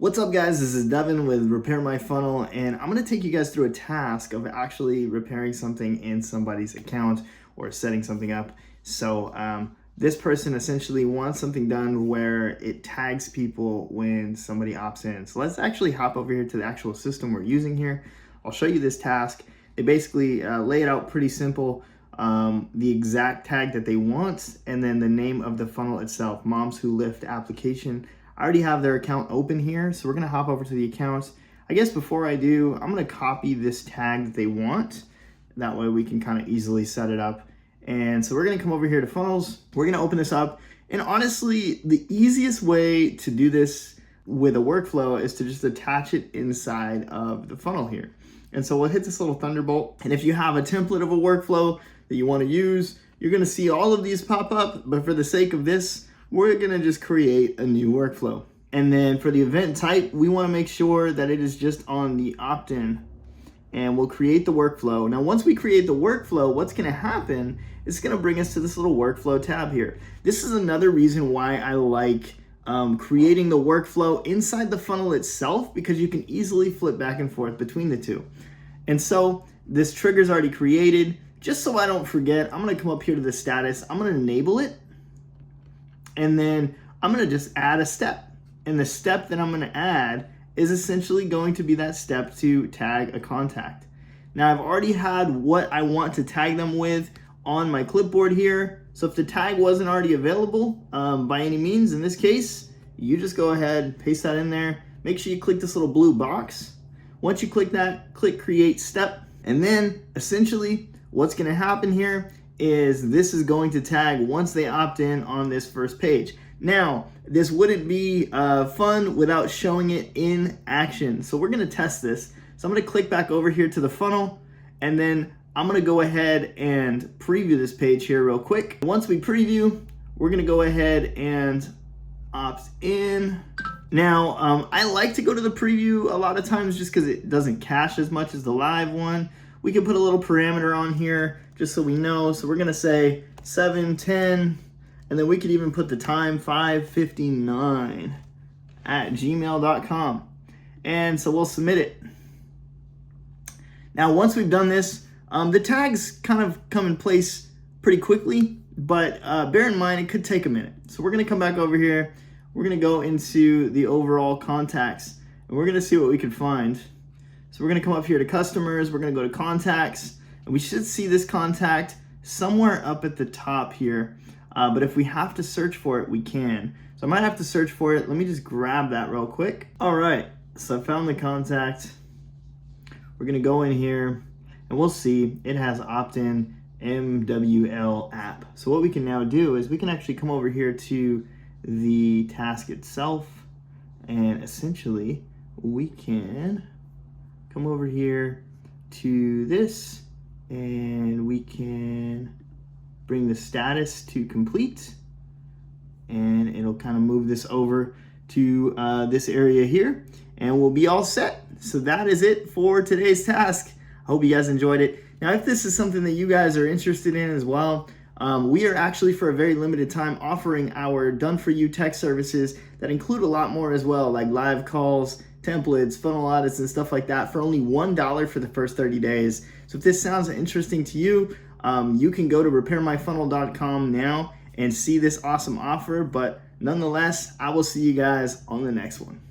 What's up guys, this is Devon with Repair My Funnel, and I'm going to take you guys through a task of actually repairing something in somebody's account or setting something up. So this person essentially wants something done where it tags people when somebody opts in. So let's actually hop over here to the actual system we're using here. I'll show you this task. They basically lay it out pretty simple. The exact tag that they want, and then the name of the funnel itself, Moms Who Lift application. I already have their account open here, so we're gonna hop over to the accounts. I guess before I do, I'm gonna copy this tag that they want. That way we can kind of easily set it up. And so we're gonna come over here to funnels. We're gonna open this up. And honestly, the easiest way to do this with a workflow is to just attach it inside of the funnel here. And so we'll hit this little thunderbolt. And if you have a template of a workflow that you wanna use, you're gonna see all of these pop up, but for the sake of this, we're gonna just create a new workflow. And then for the event type, we wanna make sure that it is just on the opt-in, and we'll create the workflow. Now, once we create the workflow, what's gonna happen, it's gonna bring us to this little workflow tab here. This is another reason why I like creating the workflow inside the funnel itself, because you can easily flip back and forth between the two. And so this trigger's already created. Just so I don't forget, I'm gonna come up here to the status, I'm gonna enable it, and then I'm gonna just add a step. And the step that I'm gonna add is essentially going to be that step to tag a contact. Now I've already had what I want to tag them with on my clipboard here. So if the tag wasn't already available by any means, in this case, you just go ahead, paste that in there. Make sure you click this little blue box. Once you click that, click create step. And then essentially what's gonna happen here is this is going to tag once they opt in on this first page. Now, this wouldn't be fun without showing it in action. So we're gonna test this. So I'm gonna click back over here to the funnel, and then I'm gonna go ahead and preview this page here real quick. Once we preview, we're gonna go ahead and opt in. Now, I like to go to the preview a lot of times just because it doesn't cache as much as the live one. We can put a little parameter on here just so we know. So we're gonna say 7:10, and then we could even put the time 5:59 at gmail.com. And so we'll submit it. Now, once we've done this, the tags kind of come in place pretty quickly, but bear in mind, it could take a minute. So we're gonna come back over here. We're gonna go into the overall contacts, and we're gonna see what we can find. So we're gonna come up here to customers, we're gonna go to contacts, and we should see this contact somewhere up at the top here. But if we have to search for it, we can. So I might have to search for it. Let me just grab that real quick. All right, so I found the contact. We're gonna go in here, and we'll see it has opt-in MWL app. So what we can now do is we can actually come over here to the task itself, and essentially we can come over here to this, and we can bring the status to complete, and it'll kind of move this over to this area here, and we'll be all set. So that is it for today's task. I hope you guys enjoyed it. Now, if this is something that you guys are interested in as well, we are actually, for a very limited time, offering our done-for-you tech services that include a lot more as well, like live calls, templates, funnel audits, and stuff like that for only $1 for the first 30 days. So if this sounds interesting to you, you can go to repairmyfunnel.com now and see this awesome offer. But nonetheless, I will see you guys on the next one.